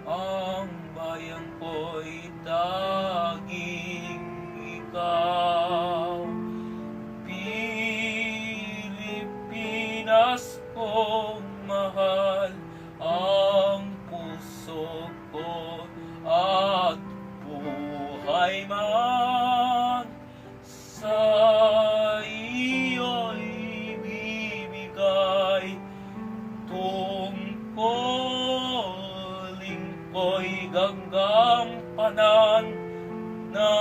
ang bayan ko'y tanging ikaw. Pilipinas kong mahal, ang puso ko at buhay man sa iyo'y bibigay. Tungkulin ko'y gagampanan na